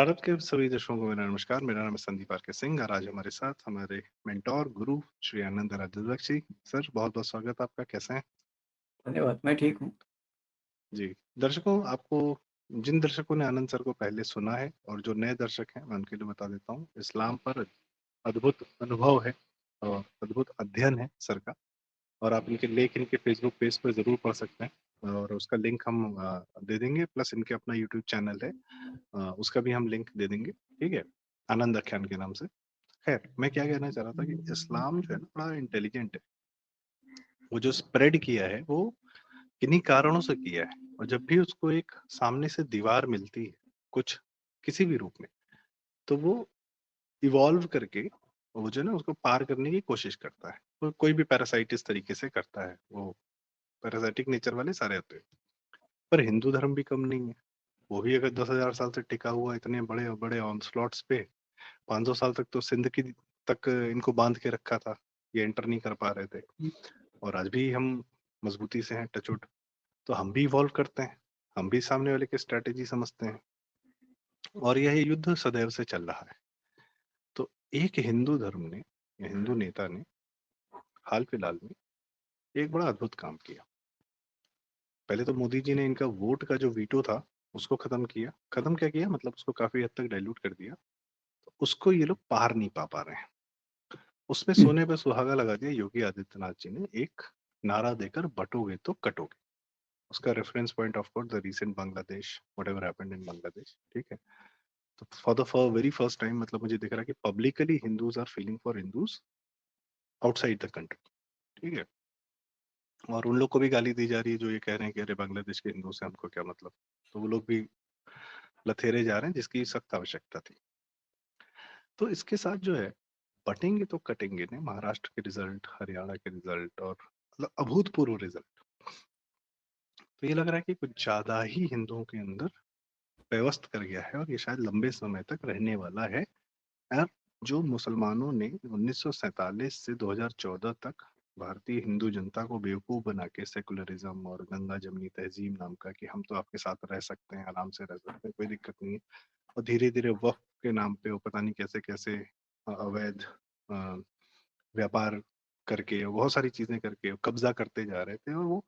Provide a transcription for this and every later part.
भारत के सभी दर्शकों को मेरा नमस्कार। मेरा नाम है संदीप आर के सिंह और आज हमारे साथ हमारे मेंटोर गुरु श्री आनंद राजद्वक्ष जी। सर, बहुत बहुत स्वागत आपका। कैसे हैं? धन्यवाद, मैं ठीक हूँ। जी। दर्शकों, आपको जिन दर्शकों ने आनंद सर को पहले सुना है और जो नए दर्शक हैं, मैं उनके लिए बता देता हूँ। इस्लाम पर अद्भुत अनुभव है और अद्भुत अध्ययन है सर का। और आप इनके लेख इनके फेसबुक पेज पर जरूर पढ़ सकते हैं और उसका लिंक हम दे देंगे। प्लस इनके अपना यूट्यूब चैनल है, उसका भी हम लिंक दे देंगे। ठीक है, आनंद आख्यान के नाम से। खैर, मैं क्या कहना चाह रहा था कि इस्लाम जो है ना, बड़ा इंटेलिजेंट है। वो जो स्प्रेड किया है वो किन्हीं कारणों से किया है। और जब भी उसको एक सामने से दीवार मिलती है कुछ किसी भी रूप में, तो वो इवॉल्व करके वो जो है ना उसको पार करने की कोशिश करता है। तो कोई भी पैरासाइट इस तरीके से करता है, वो पैरासाइटिक नेचर वाले सारे होते हैं। पर हिंदू धर्म भी कम नहीं है। वो भी अगर 10,000 साल से टिका हुआ, इतने बड़े बड़े ऑनस्लॉट्स पे 500 साल तक तो सिंध की तक इनको बांध के रखा था, ये एंटर नहीं कर पा रहे थे। और आज भी हम मजबूती से हैं, टचवुड। तो हम भी इवॉल्व करते हैं, हम भी सामने वाले की स्ट्रैटेजी समझते हैं और यह युद्ध सदैव से चल रहा है। तो एक हिंदू धर्म ने या हिंदू नेता ने हाल फिलहाल में एक बड़ा अद्भुत काम किया। पहले तो मोदी जी ने इनका वोट का जो वीटो था उसको खत्म किया। खत्म क्या किया, मतलब उसको काफी हद तक डाइल्यूट कर दिया। तो उसको ये लोग पार नहीं पा रहे हैं। उसमें हुँ, सोने पे सुहागा लगा दिया योगी आदित्यनाथ जी ने, एक नारा देकर बटोगे तो कटोगे। उसका reference point of course the recent Bangladesh, whatever happened in Bangladesh. ठीक है। तो for the very first time मतलब मुझे दिख रहा है कि publicly Hindus are feeling for Hindus outside the country. ठीक है। और उन लोग को भी गाली दी जा रही है जो ये कह रहे हैं कि अरे बांग्लादेश के हिंदू से हमको क्या मतलब। तो वो लोग भी लथेरे जा रहे हैं, जिसकी सख्त आवश्यकता थी। तो इसके साथ जो है, बटेंगे तो कटेंगे ने महाराष्ट्र के रिजल्ट, हरियाणा के रिजल्ट और मतलब अभूतपूर्व रिजल्ट। तो ये लग रहा है कि कुछ ज्यादा ही हिंदुओं के अंदर व्यवस्थ कर गया है और ये शायद लंबे समय तक रहने वाला है। और जो मुसलमानों ने 1947 से 2014 तक भारतीय हिंदू जनता को बेवकूफ बना के सेकुलरिज्म और गंगा जमनी तहजीब नाम का कि हम तो आपके साथ रह सकते हैं, आराम से रह सकते हैं, कोई दिक्कत नहीं है। और धीरे धीरे वक्फ के नाम पे वो पता नहीं कैसे कैसे अवैध अ, व्यापार करके बहुत सारी चीजें करके कब्जा करते जा रहे थे। और वो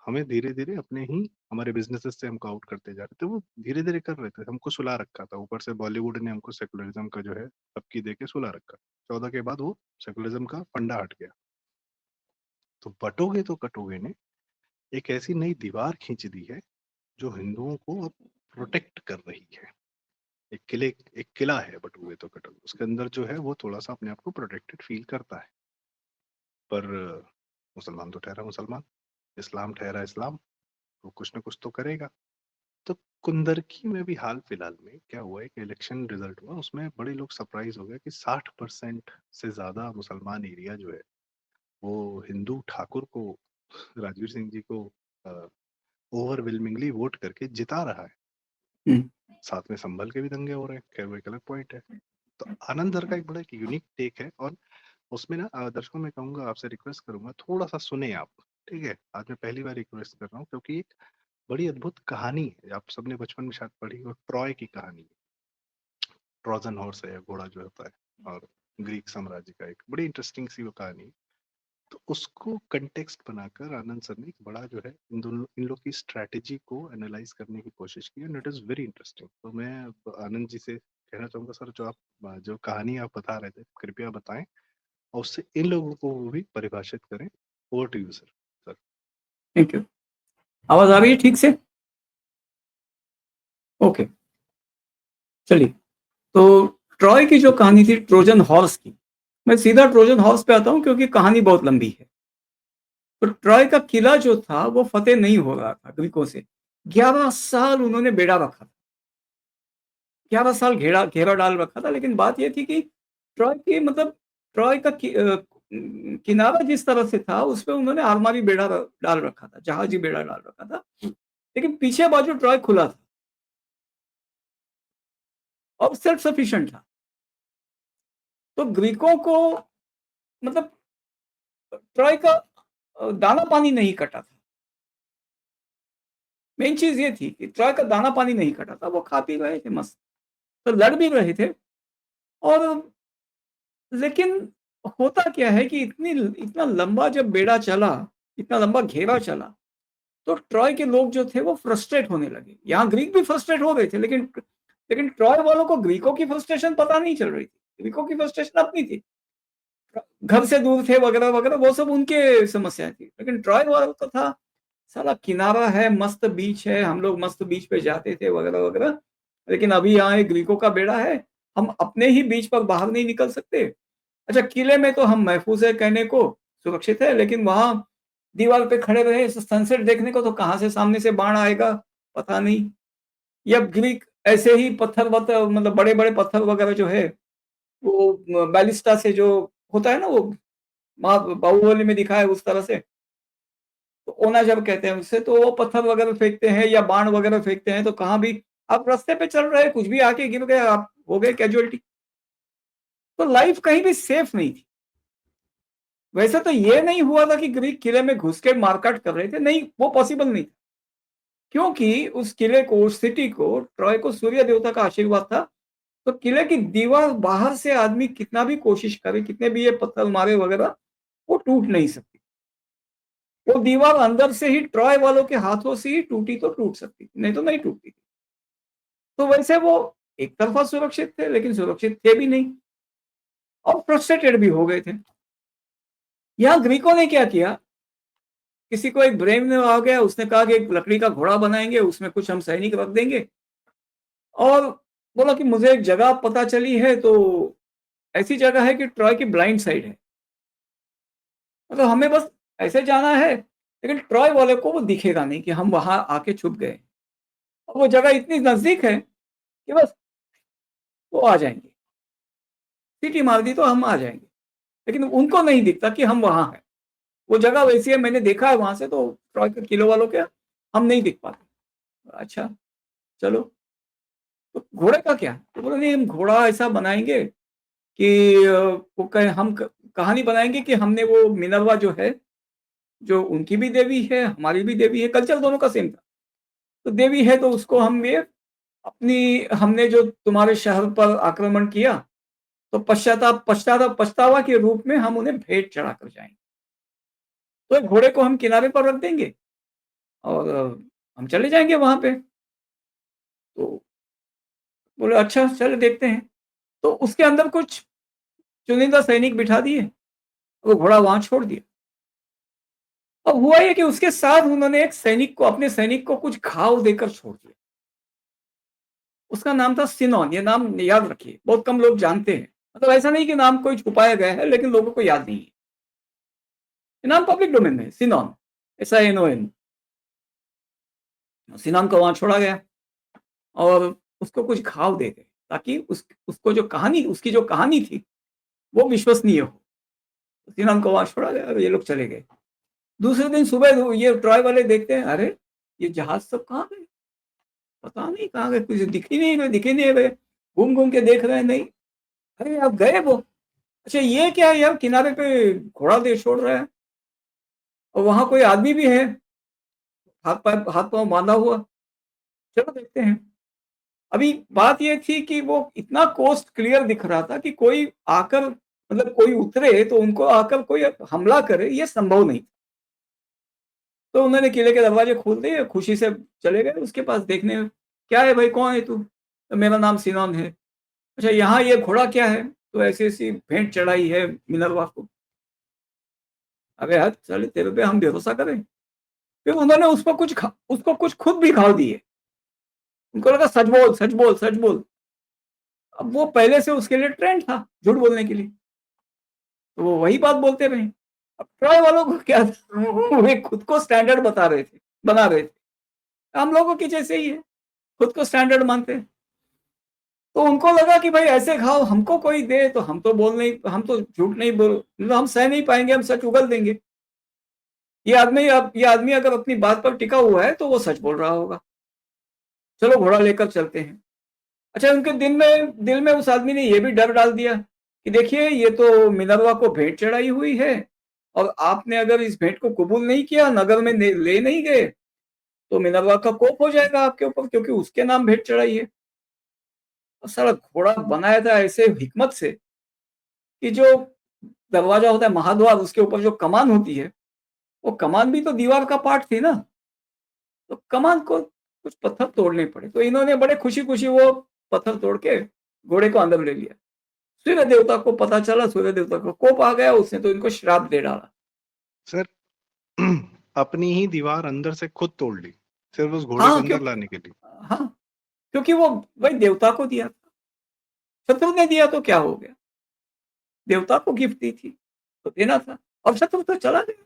हमें धीरे धीरे अपने ही हमारे बिजनेसेस से हमको आउट करते जा रहे थे। वो धीरे धीरे कर रहे थे, हमको सुला रखा था। ऊपर से बॉलीवुड ने हमको सेकुलरिज्म का जो है सबकी दे के सुला रखा। 14 के बाद वो सेकुलरिज्म का फंडा हट गया। तो बटोगे तो कटोगे ने एक ऐसी नई दीवार खींच दी है जो हिंदुओं को अब प्रोटेक्ट कर रही है। एक किला है बटोगे तो कटोगे, उसके अंदर जो है वो थोड़ा सा अपने आप को प्रोटेक्टेड फील करता है। पर मुसलमान तो ठहरा मुसलमान, इस्लाम ठहरा इस्लाम, वो कुछ ना कुछ तो करेगा। तो कुंदरकी में भी हाल फिलहाल में क्या हुआ है कि इलेक्शन रिजल्ट हुआ, उसमें बड़े लोग सरप्राइज हो गए कि 60% से ज्यादा मुसलमान एरिया जो है वो हिंदू ठाकुर को, राजवीर सिंह जी को ओवरवेलमिंगली वोट करके जिता रहा है। हुँ, साथ में संभल के भी दंगे हो रहे हैं, खैर वो एक अलग पॉइंट है। तो आनंद दर का एक बड़ा एक यूनिक टेक है और उसमें ना दर्शकों में कहूंगा, आपसे रिक्वेस्ट करूंगा थोड़ा सा सुने आप। ठीक है, आज मैं पहली बार रिक्वेस्ट कर रहा हूँ क्योंकि एक बड़ी अद्भुत कहानी है, आप सबने बचपन में शायद पढ़ी हो, ट्रॉय की कहानी है। ट्रोजन हॉर्स है, घोड़ा जो होता है, और ग्रीक साम्राज्य का एक बड़ी इंटरेस्टिंग सी वो कहानी है। तो उसको कंटेक्स्ट बनाकर आनंद सर ने एक बड़ा जो है इन लोग की स्ट्रैटेजी को एनालाइज करने की कोशिश की and it is very interesting. तो मैं अब आनंद जी से कहना चाहूंगा, सर जो आप जो कहानी आप बता रहे थे कृपया बताएं और उससे इन लोगों को भी परिभाषित करें। Over to you sir. Sir. Thank you. आवाज़ आ रही है ठीक से? ओके, चलिए। तो ट्रॉय की जो कहानी थी ट्रोजन हॉर्स की, मैं सीधा ट्रोजन हॉर्स पे आता हूँ क्योंकि कहानी बहुत लंबी है। तो ट्रॉय का किला जो था वो फतेह नहीं हो रहा था ग्रीकों से। 11 साल उन्होंने बेड़ा रखा था। 11 साल घेरा घेरा डाल रखा था, लेकिन बात ये थी कि ट्रॉय की मतलब ट्रॉय का किनारा जिस तरह से था उसपे उन्होंने आरमारी बेड़ा डाल रखा था, जहाजी बेड़ा डाल रखा था, लेकिन पीछे बाजू ट्रॉय खुला था और सेल्फ सफिशिएंट था। तो ग्रीकों को मतलब ट्रॉय का दाना पानी नहीं कटा था। मेन चीज ये थी कि ट्रॉय का दाना पानी नहीं कटा था, वो खा पी रहे थे मस्त। तो लड़ भी रहे थे। और लेकिन होता क्या है कि इतना लंबा जब बेड़ा चला, इतना लंबा घेरा चला, तो ट्रॉय के लोग जो थे वो फ्रस्ट्रेट होने लगे। यहाँ ग्रीक भी फ्रस्ट्रेट हो गए थे, लेकिन ट्रॉय वालों को ग्रीकों की फ्रस्ट्रेशन पता नहीं चल रही थी। ग्रीकों की फ्रस्ट्रेशन अपनी थी, घर से दूर थे वगैरह वगैरह, वो सब उनके समस्याएं थी। लेकिन ट्रॉय वालों को था, साला किनारा है, मस्त बीच है, हम लोग मस्त बीच पे जाते थे वगैरह वगैरह, लेकिन अभी यहाँ एक ग्रीकों का बेड़ा है, हम अपने ही बीच पर बाहर नहीं निकल सकते। अच्छा, किले में तो हम महफूज है, कहने को सुरक्षित है, लेकिन वहां दीवार पे खड़े रहे सनसेट देखने को, तो कहाँ से सामने से बाण आएगा पता नहीं। या ग्रीक ऐसे ही पत्थर वत्थर, मतलब बड़े बड़े पत्थर वगैरह जो है, वो बैलिस्टा से जो होता है ना, वो बाहुबली में दिखा है उस तरह से, तो ओना जब कहते हैं उससे, तो वो पत्थर वगैरह फेंकते हैं या बाण वगैरह फेंकते हैं, तो कहाँ भी आप रास्ते पे चल रहे, कुछ भी आके गिर गए, आप हो गए कैजुअलिटी। तो लाइफ कहीं भी सेफ नहीं थी। वैसे तो ये नहीं हुआ था कि ग्रीक किले में घुस के मारकाट कर रहे थे, नहीं, वो पॉसिबल नहीं था, क्योंकि उस किले को, उस सिटी को, ट्रॉय को सूर्य देवता का आशीर्वाद था। तो किले की दीवार बाहर से आदमी कितना भी कोशिश करे, कितने भी ये पत्थर मारे वगैरह, वो टूट नहीं सकती। वो दीवार अंदर से ही ट्रॉय वालों के हाथों से ही टूटी तो टूट सकती थी, नहीं तो नहीं टूटती थी। तो वैसे वो एक तरफा सुरक्षित थे, लेकिन सुरक्षित थे भी नहीं, और फ्रस्ट्रेटेड भी हो गए थे। यहाँ ग्रीकों ने क्या किया, किसी को एक ब्रेन में आ गया, उसने कहा कि एक लकड़ी का घोड़ा बनाएंगे, उसमें कुछ हम सैनिक रख देंगे, और बोला कि मुझे एक जगह पता चली है, तो ऐसी जगह है कि ट्रॉय की ब्लाइंड साइड है, मतलब हमें बस ऐसे जाना है, लेकिन ट्रॉय वाले को वो दिखेगा नहीं कि हम वहां आके छुप गए, और वो जगह इतनी नजदीक है कि बस वो आ जाएंगे, सीटी मार दी तो हम आ जाएंगे, लेकिन उनको नहीं दिखता कि हम वहां हैं। वो जगह वैसी है, मैंने देखा है वहां से, तो ट्रॉय के किलो वालों के हम नहीं दिख पाते। अच्छा, चलो, तो घोड़े का क्या, तो बोले नहीं, हम घोड़ा ऐसा बनाएंगे कि वो कहानी बनाएंगे कि हमने वो मिनरवा जो है, जो उनकी भी देवी है, हमारी भी देवी है, कल्चर दोनों का सेम था, तो देवी है, तो उसको हम ये अपनी, हमने जो तुम्हारे शहर पर आक्रमण किया, तो पछतावा के रूप में हम उन्हें भेंट चढ़ा कर जाएंगे। तो एक घोड़े को हम किनारे पर रख देंगे, और हम चले जाएंगे वहां पे। तो बोले अच्छा, चले देखते हैं। तो उसके अंदर कुछ चुनिंदा सैनिक बिठा दिए, वो घोड़ा वहां छोड़ दिया। अब हुआ ये कि उसके साथ उन्होंने एक सैनिक को, अपने सैनिक को कुछ घाव देकर छोड़ दिया। उसका नाम था सिनोन, ये नाम याद रखिए, बहुत कम लोग जानते हैं, मतलब ऐसा नहीं कि नाम कोई छुपाया गया है, लेकिन लोगों को याद नहीं है। ये नाम पब्लिक डोमेन में है, सिनोन, SINON। सिनोन को वहां छोड़ा गया, और उसको कुछ घाव दे गए, ताकि उसको जो कहानी, उसकी जो कहानी थी, वो विश्वसनीय हो। सिनोन को वहां छोड़ा गया, और ये लोग चले गए। दूसरे दिन सुबह ये ट्रॉय वाले देखते हैं, अरे ये जहाज सब कहाँ गए, पता नहीं कहाँ गए, कुछ दिख ही नहीं रहे, दिख ही नहीं रहे। घूम घूम के देख रहे हैं, नहीं, अरे आप गए वो। अच्छा, ये क्या है यार, किनारे पे घोड़ा दे छोड़ रहा है, और वहां कोई आदमी भी है, हाथ पांव बांधा हुआ। चलो देखते हैं। अभी बात ये थी कि वो इतना कोस्ट क्लियर दिख रहा था कि कोई आकर, मतलब कोई उतरे तो उनको आकर कोई हमला करे, ये संभव नहीं। तो उन्होंने किले के दरवाजे खोल दिए, खुशी से चले गए उसके पास देखने। क्या है भाई, कौन है तू, तो मेरा नाम सिनोन है। अच्छा, यहाँ ये घोड़ा क्या है, तो ऐसी ऐसी भेंट चढ़ाई है मिनरवा को। अबे यार, चले तेरे पे हम भरोसा करें। फिर उन्होंने उसको कुछ खुद भी खा दिए। उनको लगा सच बोल, सच बोल, सच बोल। अब वो पहले से उसके लिए ट्रेंड था झूठ बोलने के लिए, तो वो वही बात बोलते रहे। अब ट्राई वालों को क्या था, वे खुद को स्टैंडर्ड बता रहे थे, बना रहे थे, हम लोगों की जैसे ही है, खुद को स्टैंडर्ड मानते हैं। तो उनको लगा कि भाई ऐसे घाव हमको कोई दे तो हम तो बोल नहीं, हम तो झूठ नहीं बोल, मतलब हम सह नहीं पाएंगे, हम सच उगल देंगे। ये आदमी अगर अपनी बात पर टिका हुआ है तो वो सच बोल रहा होगा, चलो घोड़ा लेकर चलते हैं। अच्छा, उनके दिल में उस आदमी ने ये भी डर डाल दिया कि देखिए, ये तो मिनरवा को भेंट चढ़ाई हुई है, और आपने अगर इस भेंट को कबूल नहीं किया, नगर में ले नहीं गए, तो मिनरवा का कोप हो जाएगा आपके ऊपर, क्योंकि उसके नाम भेंट चढ़ाई है। और साला घोड़ा बनाया था ऐसे हिकमत से कि जो दरवाजा होता है महाद्वार, उसके ऊपर जो कमान होती है, वो कमान भी तो दीवार का पार्ट थी ना, तो कमान को कुछ पत्थर तोड़ने पड़े, तो इन्होंने बड़े खुशी खुशी वो पत्थर तोड़ के घोड़े को अंदर ले लिया। सूर्य देवता को पता चला, सूर्य देवता को कोप आ गया, उसने तो इनको श्राप दे डाला। सर अपनी ही दीवार अंदर से खुद तोड़ ली, सिर्फ उस घोड़े को हाँ अंदर लाने के लिए। हाँ, क्योंकि वो भाई देवता को दिया था, शत्रु ने दिया तो क्या हो गया, देवता को गिफ्ट दी थी तो देना था, अब शत्रु तो चला गया,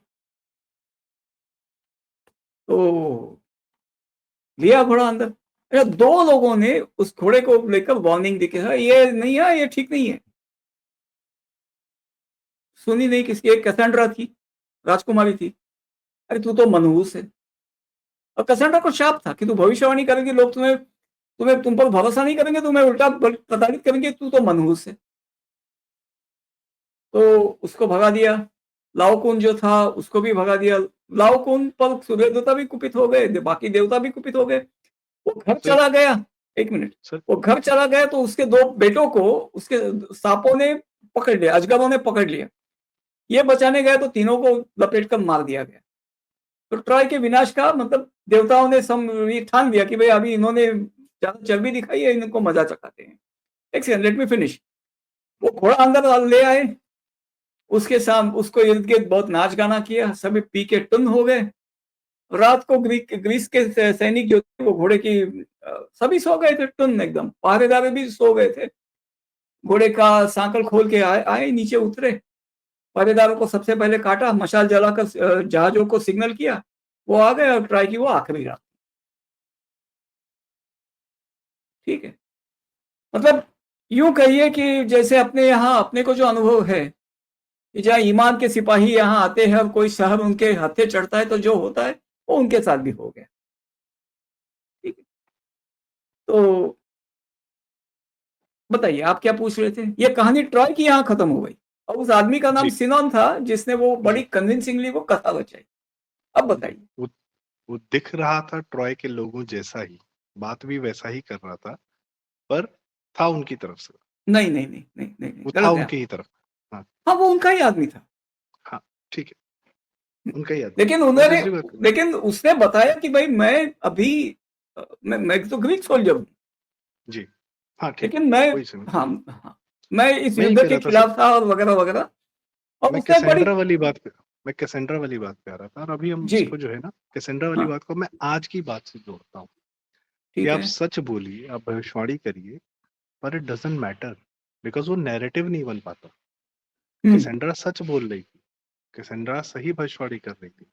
तो लिया घोड़ा अंदर। अच्छा, दो लोगों ने उस घोड़े को लेकर वार्निंग दी कि ये नहीं है, ये ठीक नहीं है, सुनी नहीं किसकी। एक कैसेंड्रा थी, राजकुमारी थी, अरे तू तो मनहूस है। और कैसेंड्रा को शाप था कि तू भविष्यवाणी करेगी, लोग तुम्हें तुम्हें तुम पर भरोसा नहीं करेंगे, तुम्हें उल्टा प्रताड़ित करेंगे, तू तो मनहूस है। तो उसको भगा दिया। लाओकुन जो था उसको भी भगा दिया। लाओकुन पर सूर्य देवता भी कुपित हो गए, बाकी देवता भी कुपित हो गए। वो घर सर चला गया, एक मिनट, सर वो घर चला गया तो उसके दो बेटों को उसके सांपों ने पकड़ लिया, अजगरों ने पकड़ लिया। ये बचाने गए तो तीनों को लपेट कर मार दिया गया। तो ट्रॉय के विनाश का मतलब देवताओं ने ये ठान लिया कि भाई अभी इन्होंने ज्यादा चर्बी दिखाई है, इनको मजा चखाते हैं। एक सेकंड, लेट मी फिनिश। वो घोड़ा अंदर ले आए, उसके साथ उसको इर्द गिर्द बहुत नाच गाना किया, सभी पी के टुन हो गए। रात को ग्रीस के सैनिक जो थे वो घोड़े की सभी सो गए थे टुन एकदम, पहरेदार भी सो गए थे। घोड़े का सांकल खोल के आए नीचे उतरे, पहरेदारों को सबसे पहले काटा, मशाल जलाकर जहाजों को सिग्नल किया, वो आ गए और ट्राई की वो आखिरी रात। ठीक है, मतलब यूं कहिए कि जैसे अपने यहाँ अपने को जो अनुभव है कि जहाँ ईमान के सिपाही यहाँ आते हैं और कोई शहर उनके हत्थे चढ़ता है तो जो होता है वो उनके साथ भी हो गया। ठीक है, तो बताइए आप क्या पूछ रहे थे। ये कहानी ट्रॉय की यहाँ खत्म हो गई और उस आदमी का नाम जी सिनोन था जिसने वो बड़ी जी कन्विंसिंगली वो कथा बचाई। अब बताइए। वो वो दिख रहा था ट्रॉय के लोगों जैसा ही, बात भी वैसा ही कर रहा था, पर था उनकी तरफ से, नहीं नहीं नहीं नहीं नहीं, नहीं वो था गलत है। उनकी ही तरफ। हाँ हाँ, वो उनका ही आदमी था, हाँ ठीक है, उनका ही आदमी, लेकिन मैं उन्होंने, दूसरी बात कर रहा हूँ। लेकिन उसने बताया कि भाई मैं अभी मैं तो ग्रीक सोल्जर हूँ, जी हाँ ठीक है, लेकिन मैं, कोई सुनो, हाँ हाँ, मैं इस मैं ये युद्ध कह के रहा था सर, खिलाफ था और वगैरह वगैरह। और मैं उसने बड़ी, कैसेंड्रा वाली बात पे मैं कैसेंड्रा वाली बात पे आ रहा था, और अभी हम जी इसको जो है ना, कैसेंड्रा वाली हाँ बात को मैं आज की बात से जोड़ता हूँ कि ठीक आप है। सच बोलिए, आप भविष्यवाणी करिए, पर इट डजंट मैटर, बिकॉज वो नैरेटिव नहीं बन पाता। हम्म कैसेंड्रा सच बोल रही थी, कैसेंड्रा सही भविष्यवाणी कर रही थी,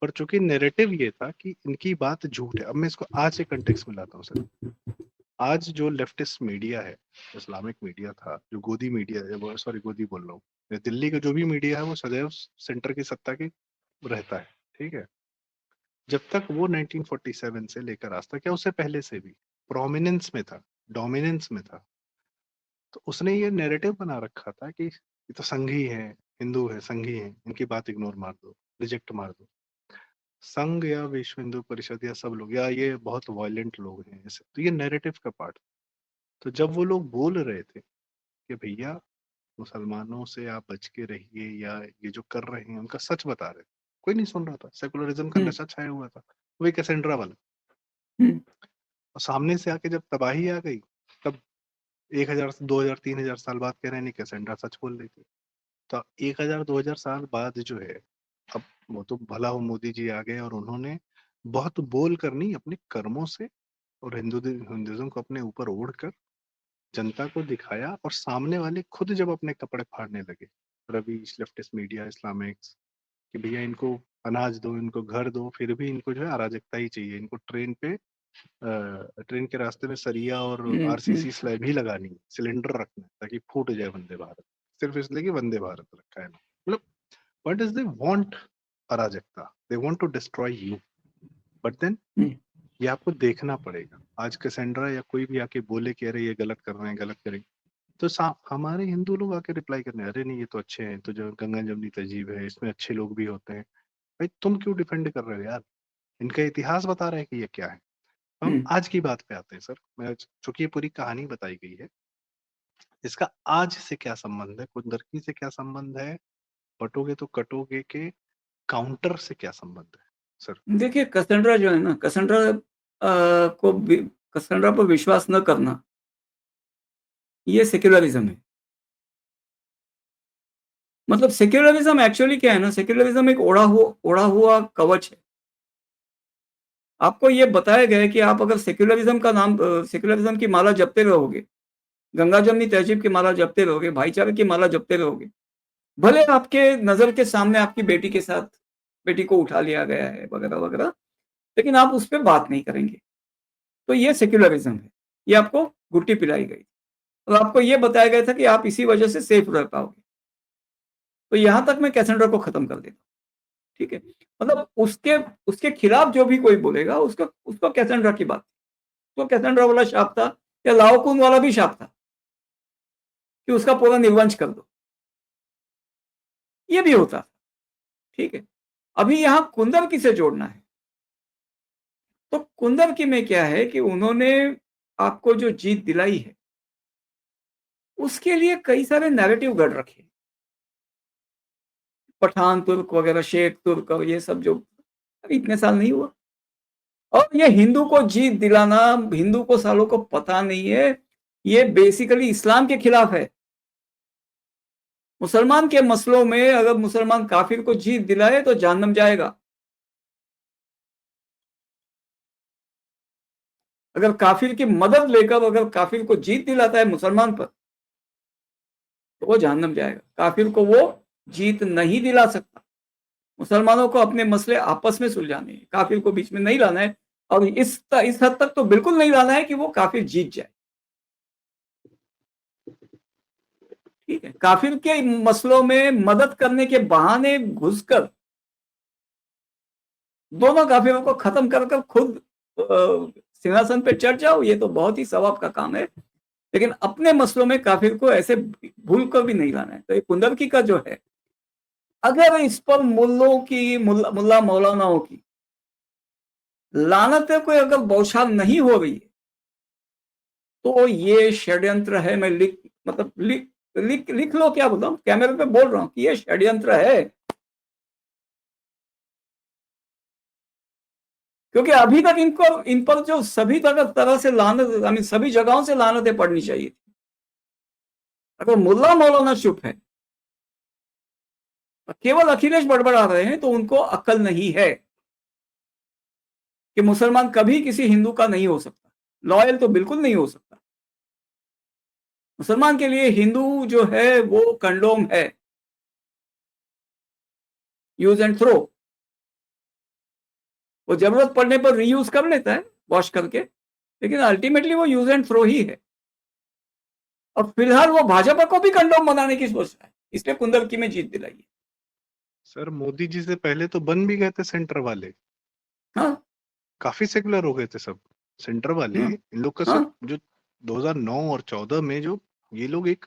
पर चूंकि नैरेटिव ये था कि इनकी बात झूठ है। अब मैं इसको आज से कंटेक्स्ट में लाता हूँ सर। आज जो लेफ्टिस्ट मीडिया है, इस्लामिक मीडिया था, जो गोदी मीडिया है, सॉरी गोदी बोल रहा हूँ, दिल्ली का जो भी मीडिया है वो सदैव सेंटर की सत्ता की रहता है, ठीक है। जब तक वो 1947 से लेकर आज तक, या उससे पहले से भी प्रोमिनेंस में था, डोमिनेंस में था, तो उसने ये नैरेटिव बना रखा था कि ये तो संघी है, हिंदू है, संघी है, इनकी बात इग्नोर मार दो, रिजेक्ट मार दो। संघ या विश्व हिंदू परिषद या सब लोग, या ये बहुत वायलेंट लोग हैं ऐसे, तो ये नैरेटिव का पार्ट। तो जब वो लोग बोल रहे थे कि भैया मुसलमानों से आप बच के रहिए, या ये जो कर रहे हैं उनका सच बता रहे थे, कोई नहीं सुन रहा था, सेकुलरिज्म का हम्म नशा छाया हुआ था, वही कैसेंड्रा वाला। हम्म और सामने से आके जब तबाही आ गई, तब 1000 2000 3000 साल बाद कह रहे हैं नहीं कैसेंड्रा सच बोल रही थी। तो 1000 2000 साल बाद जो है, अब वो तो भला हो मोदी जी आ गए और उन्होंने बहुत बोल कर नहीं, अपने कर्मों से और हिंदुइज्म को अपने ऊपर ओढ़ कर जनता को दिखाया, और सामने वाले खुद जब अपने कपड़े फाड़ने लगे, रवि लेफ्टिस्ट मीडिया इस्लामिक्स, कि भैया इनको अनाज दो, इनको घर दो, फिर भी इनको जो है अराजकता ही चाहिए, इनको ट्रेन पे ट्रेन के रास्ते में सरिया और हम्म आरसीसी स्लैब ही लगानी है, सिलेंडर रखना है ताकि फूट जाए वंदे भारत, सिर्फ इसलिए कि वंदे भारत रखा है ना। मतलब व्हाट इज दे वांट, अराजकता, they want to destroy you, but then hmm ये आपको देखना पड़ेगा। आज कैसेंड्रा या कोई भी आके बोले कि अरे ये गलत कर रहे हैं, गलत करेंगे, तो हमारे हिंदू लोग आके रिप्लाई करने, अरे नहीं ये तो अच्छे हैं, तो जो गंगा जमनी तहजीब है इसमें अच्छे लोग भी होते हैं। भाई तुम क्यों डिफेंड कर रहे हो यार, इनका इतिहास बता रहा है कि ये क्या है। हम आज की बात पे आते हैं सर। मैं चूंकि ये पूरी कहानी बताई गई है, इसका आज से क्या संबंध है, कुंदरकी से क्या संबंध है, बटोगे तो कटोगे के काउंटर से क्या संबंध है सर? देखिए, कसेंड्रा जो है ना, कसेंड्रा पर विश्वास न करना, ये सेक्युलरिज्म है। मतलब सेक्युलरिज्म एक्चुअली क्या है ना, सेक्युलरिज्म एक ओढ़ा हुआ कवच है। आपको ये बताया गया है कि आप अगर सेक्युलरिज्म की माला जपते रहोगे, गंगा जमनी तहजीब की माला जपते रहोगे, भाईचारे की माला जपते रहोगे, भले आपके नजर के सामने आपकी बेटी को उठा लिया गया है वगैरह वगैरह, लेकिन आप उस पर बात नहीं करेंगे, तो ये सेक्युलरिज्म है। ये आपको गुट्टी पिलाई गई और आपको ये बताया गया था कि आप इसी वजह से सेफ रह पाओगे। तो यहां तक मैं कैसेंड्रा को खत्म कर देता हूं, ठीक है। मतलब उसके उसके खिलाफ जो भी कोई बोलेगा, उसको कैसेंड्रा की बात, तो कैसेंड्रा वाला शाप था, या लाओकुन वाला भी शाप था कि उसका पूरा निर्वंश कर दो, ये भी होता, ठीक है। अभी यहां कुंदरकी से जोड़ना है, तो कुंदरकी में क्या है कि उन्होंने आपको जो जीत दिलाई है, उसके लिए कई सारे नैरेटिव गढ़ रखे, पठान तुर्क वगैरह, शेख तुर्क और ये सब, जो अभी इतने साल नहीं हुआ। और ये हिंदू को जीत दिलाना, हिंदू को सालों को पता नहीं है, ये बेसिकली इस्लाम के खिलाफ है। मुसलमान के मसलों में अगर मुसलमान काफिर को जीत दिलाए तो जहन्नम जाएगा, अगर काफिर की मदद लेकर अगर काफिर को जीत दिलाता है मुसलमान पर, तो वो जहन्नम जाएगा। काफिर को वो जीत नहीं दिला सकता। मुसलमानों को अपने मसले आपस में सुलझाने हैं, काफिर को बीच में नहीं लाना है, और इस हद तक तो बिल्कुल नहीं लाना है कि वो काफिर जीत जाए, ठीक है। काफिर के मसलों में मदद करने के बहाने घुसकर दोनों काफिरों को खत्म कर कर खुद सिंहासन पे चढ़ जाओ, ये तो बहुत ही सवाब का काम है। लेकिन अपने मसलों में काफिर को ऐसे भूल कर भी नहीं लाना है। तो ये कुंदरकी का जो है, अगर इस पर मुल्ला मौलानाओं की लानतें कोई अगर बौछार नहीं हो रही है, तो ये षड्यंत्र है। मैं लिख लो, क्या बोलता हूँ, कैमरे पे बोल रहा हूँ कि ये षड्यंत्र है। क्योंकि अभी तक इन पर जो सभी तरह से लानत, सभी जगहों से लानतें पड़नी चाहिए थी। अगर मुल्ला मौलाना चुप है, केवल अखिलेश बड़बड़ा रहे हैं, तो उनको अक्ल नहीं है कि मुसलमान कभी किसी हिंदू का नहीं हो सकता, लॉयल तो बिल्कुल नहीं हो सकता। मुसलमान के लिए हिंदू जो है वो कंडोम है, यूज एंड थ्रो। वो जरूरत पड़ने पर रीयूज कर लेता है वॉश करके, लेकिन अल्टीमेटली वो यूज एंड थ्रो ही है। और फिलहाल वो भाजपा को भी कंडोम बनाने की सोच रहा है, इसलिए कुंदरकी में जीत दिलाई। सर मोदी जी से पहले तो बन भी गए थे सेंटर वाले, हाँ, काफी सेकुलर हो गए थे सब सेंटर वाले। हाँ, इन लोग का हाँ, सब जो 2009 और 14 में जो ये लोग एक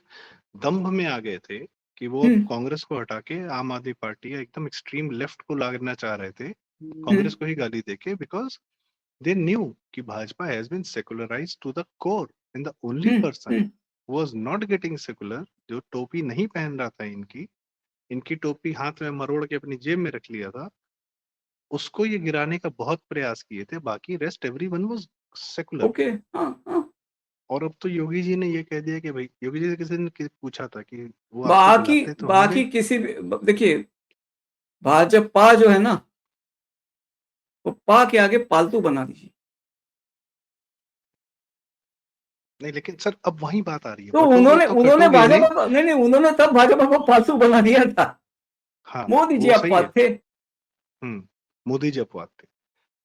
दंभ में आ गए थे कि वो अब कांग्रेस को हटा के आम आदमी पार्टी या एकदम एक्सट्रीम लेफ्ट को लाना चाह रहे थे, कांग्रेस को ही गाली देके, बिकॉज दे न्यू कि Bhajpa has been secularized to the core and the only person was not getting secular, जो टोपी नहीं पहन रहा था इनकी इनकी टोपी हाथ में मरोड़ के अपनी जेब में रख लिया था, उसको ये गिराने का बहुत प्रयास किए थे। बाकी rest everyone was secular. Okay, हाँ, हाँ। और अब तो योगी जी ने ये कह दिया कि भाई, योगी जी से किसी ने पूछा था कि वो आपको बाकी बुलाते तो बाकी होंगे। किसी भी, देखिए, भाजपा जो है ना, वो पा के आगे पालतू बना दीजिए। नहीं लेकिन सर अब वही बात आ रही है, तो बटोगे उन्होंने तो उन्होंने कटोगे भाजपा नहीं। को नहीं नहीं उन्होंने तब भाजपा को पालतू बना दिया था। हाँ मोदी जी वो सही है। अपवाद थे। मोदी जी अपवाद थे।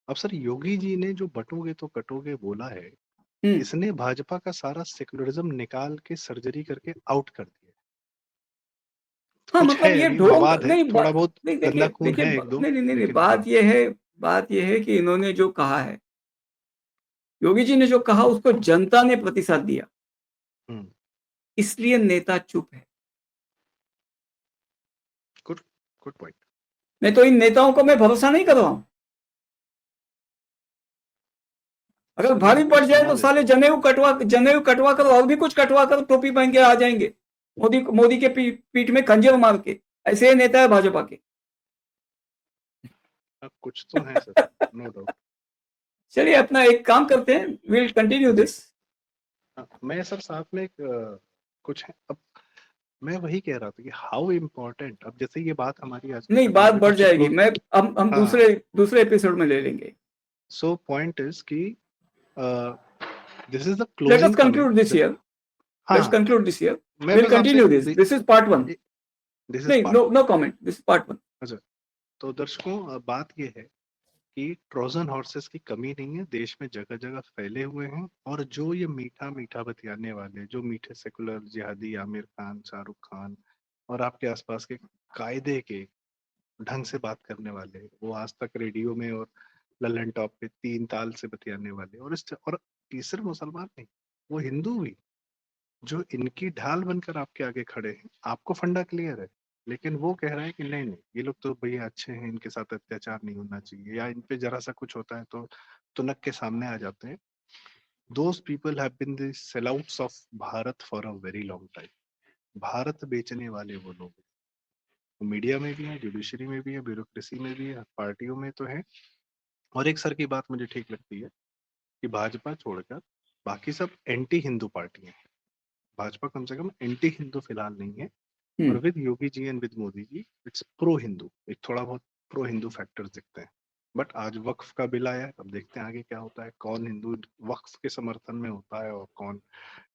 अब सर योगी जी ने जो बटोगे तो कटोगे बोला है, हम्म। इसने भाजपा का सारा सेकुलरिज्म निकाल के सर्जरी करके आउट कर दिया। हाँ, कुछ है मतलब ये अभी ढोंग मवाद है, नहीं, थोड़ा बहुत नहीं, गंदा देखिए खून देखिए, है एक दो, नहीं, लेकिन हाँ। बात ये है कि इन्होंने जो कहा है, योगी जी ने जो कहा, उसको जनता ने प्रतिसाद दिया, हम्म। इसलिए नेता चुप है। Good, good point. नहीं तो इन नेताओं को मैं भरोसा नहीं कर रहा हूं। अगर भारी पड़ जाए सुना तो देता साले हूँ। जनेऊ कटवा कर और भी कुछ कटवा कर टोपी पहन के आ जाएंगे मोदी के पीठ में खंजर मार के। ऐसे नेता है भाजपा के। कुछ तो है सर, नो डाउट। चलिए अपना एक काम करते हैं, विल कंटिन्यू जी। दिस। मैं सर साथ में एक कुछ है अब, मैं वही कह रहा था कि हाउ इम्पोर्टेंट, अब जैसे ये बात हमारी आज की नहीं, खत्म बात होगी तो बढ़ जाएगी। मैं हम हाँ, दूसरे एपिसोड में ले लेंगे। सो पॉइंट इज कि this is the let us closing coming. Conclude this year. Let's हाँ, कंक्लूड दिस ईयर। मैं विल बस आपसे continue this. This is part 1। This is नहीं, part no 1। No comment, this is part 1। अच्छा, तो दर्शकों बात ये है कि ट्रोजन हॉर्सेस की कमी नहीं है, देश में जगह जगह फैले हुए हैं। और जो ये मीठा मीठा बतियाने वाले, जो मीठे सेकुलर जिहादी आमिर खान, शाहरुख खान और आपके आसपास के कायदे के ढंग से बात करने वाले, वो आज तक रेडियो में और ललन टॉप पे 3 ताल से बतियाने वाले, और तीसरे मुसलमान नहीं, वो हिंदू भी, जो इनकी ढाल बनकर आपके आगे खड़े हैं, आपको फंडा क्लियर है, लेकिन वो कह रहा है कि नहीं नहीं, ये लोग तो भैया अच्छे हैं, इनके साथ अत्याचार नहीं होना चाहिए, या इन पे जरा सा कुछ होता है तो तुनक के सामने आ जाते हैं। Those people have been the sellouts of Bharat for a very long time. Bharat बेचने वाले वो लोग हैं। मीडिया में भी है, जुडिशरी में भी है, ब्यूरोक्रेसी में भी है, पार्टियों में तो है। और एक सर की बात मुझे ठीक लगती है कि भाजपा छोड़कर बाकी सब एंटी हिंदू पार्टियां हैं। भाजपा कम से कम एंटी हिंदू फिलहाल नहीं है। और with Yogi ji and with Modi ji it's pro Hindu, एक थोड़ा बहुत प्रो हिंदू फैक्टर्स दिखते हैं। बट आज वक्फ का बिल आया है, अब देखते हैं आगे क्या होता है, कौन हिंदू वक्फ के समर्थन में होता है और कौन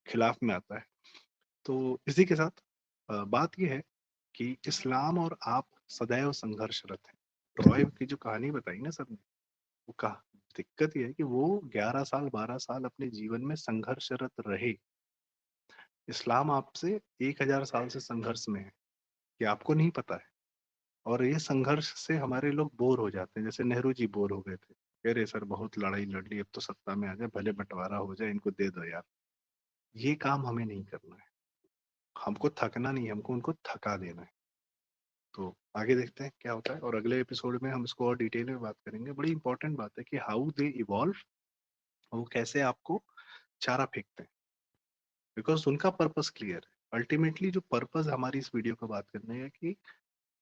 खिलाफ में आता है। तो इसी के साथ बात यह है कि इस्लाम और आप सदैव संघर्षरत हैं। ट्रॉय की जो कहानी बताई ना सर ने, वो कहा, दिक्कत यह है कि वो 11 साल 12 साल अपने जीवन में संघर्षरत रहे। इस्लाम आपसे 1000 साल से संघर्ष में है, कि आपको नहीं पता है। और ये संघर्ष से हमारे लोग बोर हो जाते हैं, जैसे नेहरू जी बोर हो गए थे, कह रहे सर बहुत लड़ाई लड़ ली, अब तो सत्ता में आ जाए, भले बंटवारा हो जाए, इनको दे दो यार। ये काम हमें नहीं करना है, हमको थकना नहीं है, हमको उनको थका देना है। तो आगे देखते हैं क्या होता है, और अगले एपिसोड में हम इसको और डिटेल में बात करेंगे। बड़ी इंपॉर्टेंट बात है कि हाउ दे इवॉल्व, वो कैसे आपको चारा फेंकते हैं, बिकॉज उनका पर्पस क्लियर है। अल्टीमेटली जो पर्पस हमारी इस वीडियो को बात करने है कि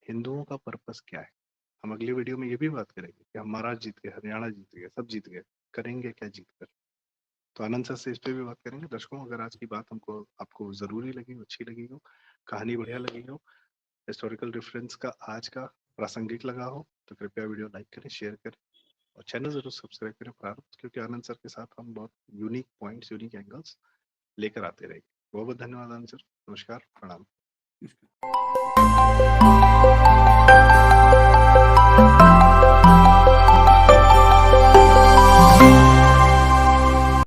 हिंदुओं का पर्पस क्या है। हम अगली वीडियो में ये भी बात करेंगे कि हम महाराष्ट्र जीत गए, हरियाणा जीत गए, सब जीत गए, करेंगे क्या जीत कर। तो आनंद सर से इस पे भी बात करेंगे। दर्शकों, अगर आज की बात हमको आपको जरूरी लगी हो, अच्छी लगी हो, कहानी बढ़िया लगी हो, हिस्टोरिकल रेफरेंस का आज का प्रासंगिक लगा हो, तो कृपया वीडियो लाइक करें, शेयर करें और चैनल जरूर सब्सक्राइब करें प्रारूप, क्योंकि आनंद सर के साथ हम बहुत यूनिक पॉइंट्स, यूनिक एंगल्स लेकर आते रहेंगे। बहुत बहुत धन्यवाद आनंद सर, नमस्कार, प्रणाम।